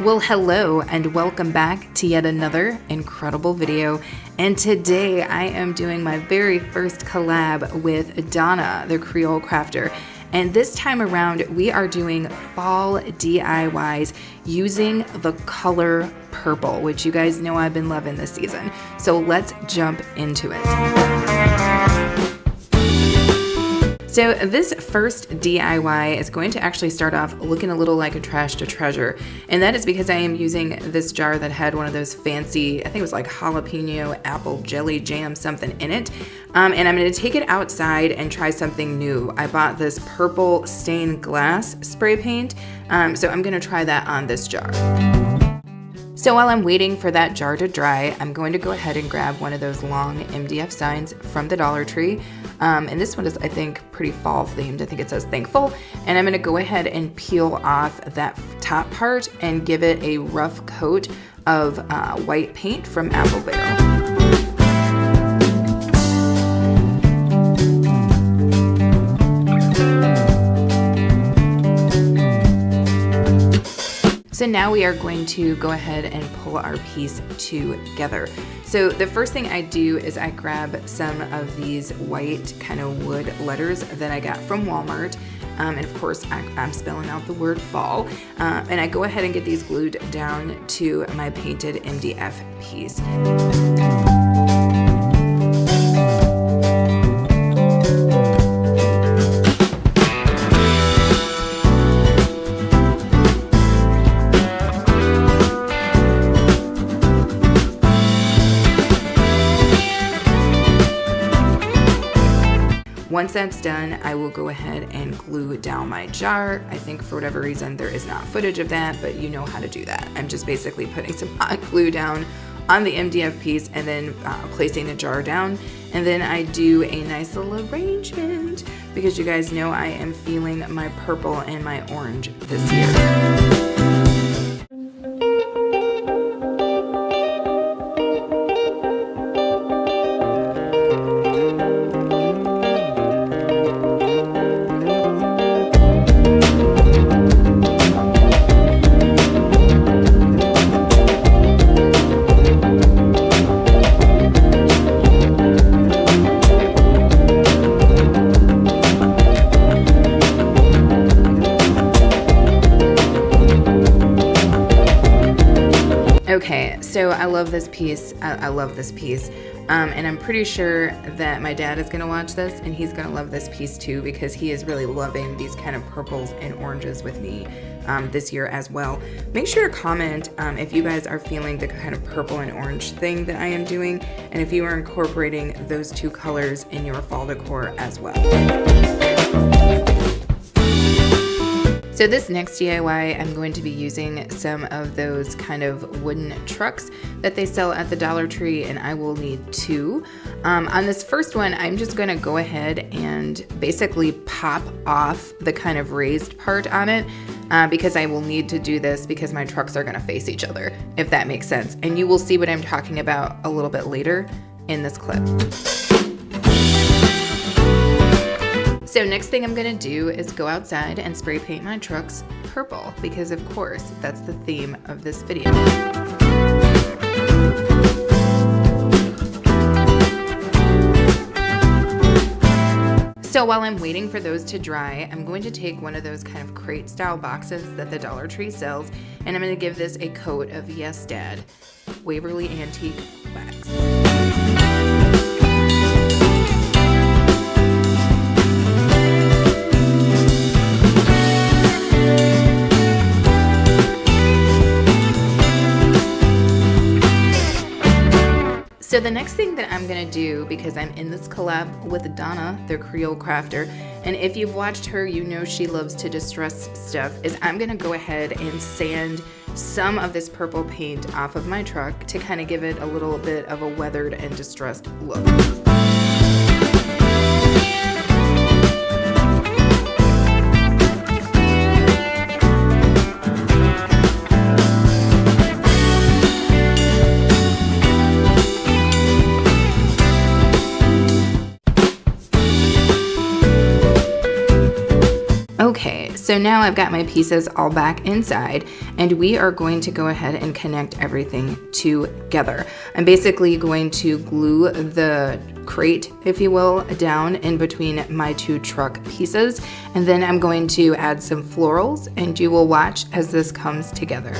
Well, hello and welcome back to yet another incredible video. And today I am doing my very first collab with Donna, the Creole Crafter. And this time around, we are doing fall DIYs using the color purple, which you guys know I've been loving this season. So let's jump into it. So this first DIY is going to actually start off looking a little like a trash to treasure. And that is because I am using this jar that had one of those fancy, I think it was like jalapeno apple jelly jam something in it. And I'm going to take it outside and try something new. I bought this purple stained glass spray paint. So I'm going to try that on this jar. So while I'm waiting for that jar to dry, I'm going to go ahead and grab one of those long MDF signs from the Dollar Tree. And this one is, I think, pretty fall themed. I think it says thankful. And I'm going to go ahead and peel off that top part and give it a rough coat of white paint from Apple Barrel. So now we are going to go ahead and pull our piece together. So the first thing I do is I grab some of these white kind of wood letters that I got from Walmart. And of course, I'm spelling out the word fall. And I go ahead and get these glued down to my painted MDF piece. Once that's done, I will go ahead and glue down my jar. I think for whatever reason there is not footage of that, but you know how to do that. I'm just basically putting some hot glue down on the MDF piece and then placing the jar down. And then I do a nice little arrangement because you guys know I am feeling my purple and my orange this year. Okay, so I love this piece. I love this piece. And I'm pretty sure that my dad is gonna watch this and he's gonna love this piece too because he is really loving these kind of purples and oranges with me this year as well. Make sure to comment if you guys are feeling the kind of purple and orange thing that I am doing and if you are incorporating those two colors in your fall decor as well. So this next DIY, I'm going to be using some of those kind of wooden trucks that they sell at the Dollar Tree, and I will need two. On this first one, I'm just going to go ahead and basically pop off the kind of raised part on it because I will need to do this because my trucks are going to face each other, if that makes sense. And you will see what I'm talking about a little bit later in this clip. So next thing I'm gonna do is go outside and spray paint my trucks purple because of course that's the theme of this video. So while I'm waiting for those to dry, I'm going to take one of those kind of crate style boxes that the Dollar Tree sells and I'm gonna give this a coat of Yes Dad Waverly Antique Wax. So the next thing that I'm gonna do, because I'm in this collab with Donna, the Creole Crafter, and if you've watched her, you know she loves to distress stuff, is I'm gonna go ahead and sand some of this purple paint off of my truck to kind of give it a little bit of a weathered and distressed look. So now I've got my pieces all back inside, and we are going to go ahead and connect everything together. I'm basically going to glue the crate, if you will, down in between my two truck pieces, and then I'm going to add some florals, and you will watch as this comes together.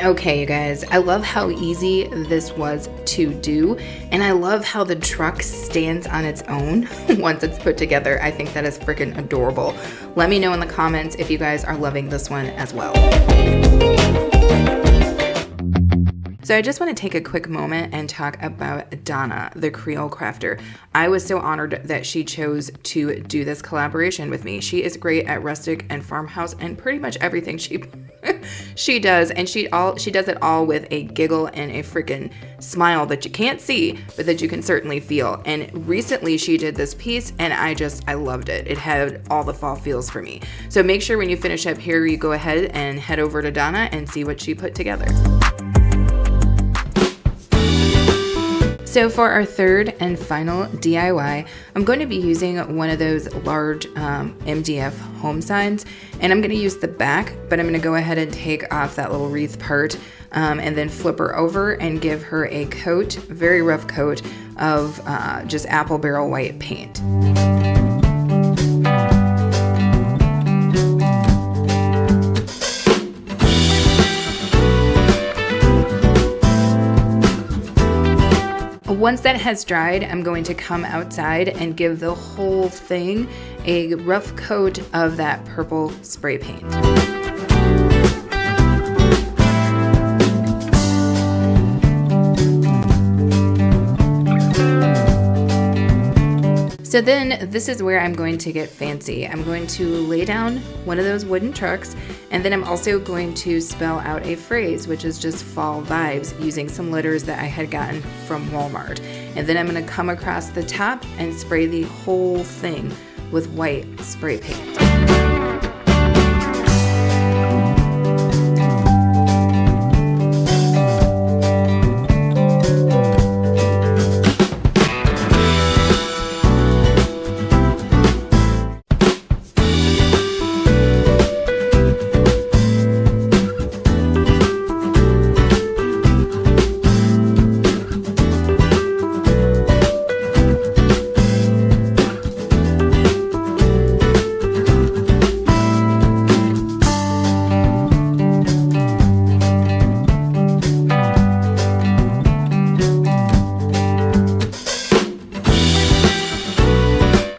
Okay, you guys, I love how easy this was to do, and I love how the truck stands on its own once it's put together. I think that is freaking adorable. Let me know in the comments if you guys are loving this one as well. So I just want to take a quick moment and talk about Donna, the Creole crafter. I was so honored that she chose to do this collaboration with me. She is great at Rustic and Farmhouse and pretty much everything she does, and she does it all with a giggle and a freaking smile that you can't see, but that you can certainly feel. And recently she did this piece, and I loved it. It had all the fall feels for me. So make sure when you finish up here, you go ahead and head over to Donna and see what she put together. So for our third and final DIY, I'm going to be using one of those large MDF home signs, and I'm going to use the back, but I'm going to go ahead and take off that little wreath part and then flip her over and give her a coat, very rough coat of just apple barrel white paint. Once that has dried, I'm going to come outside and give the whole thing a rough coat of that purple spray paint. So then this is where I'm going to get fancy. I'm going to lay down one of those wooden trucks, and then I'm also going to spell out a phrase, which is just fall vibes, using some letters that I had gotten from Walmart. And then I'm going to come across the top and spray the whole thing with white spray paint.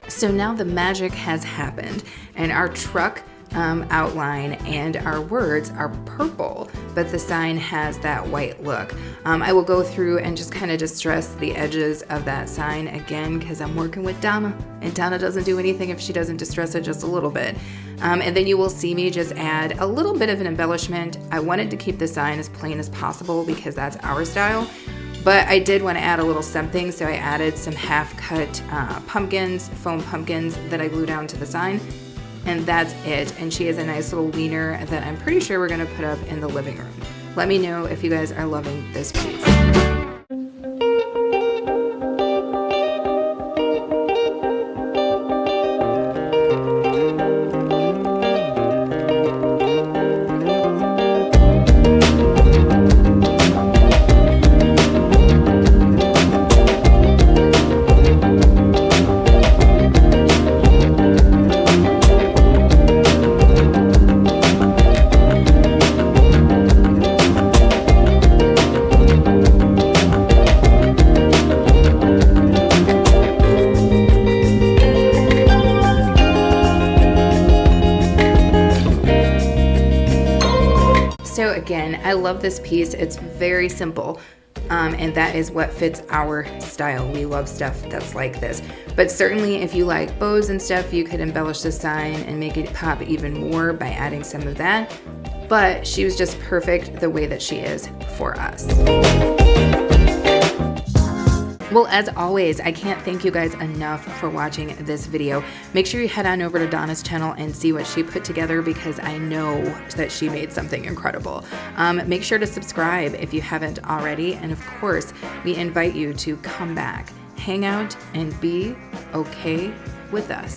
So now the magic has happened, and our truck outline and our words are purple, but the sign has that white look. I will go through and just kind of distress the edges of that sign again because I'm working with Donna, and Donna doesn't do anything if she doesn't distress it just a little bit. And then you will see me just add a little bit of an embellishment. I wanted to keep the sign as plain as possible because that's our style. But I did want to add a little something, so I added some half-cut pumpkins, foam pumpkins that I glue down to the sign, and that's it. And she has a nice little wiener that I'm pretty sure we're going to put up in the living room. Let me know if you guys are loving this piece. So again, I love this piece. It's very simple, and that is what fits our style. We love stuff that's like this. But certainly if you like bows and stuff, you could embellish the sign and make it pop even more by adding some of that. But she was just perfect the way that she is for us. Well, as always, I can't thank you guys enough for watching this video. Make sure you head on over to Donna's channel and see what she put together because I know that she made something incredible. Make sure to subscribe if you haven't already. And of course, we invite you to come back, hang out, and be okay with us.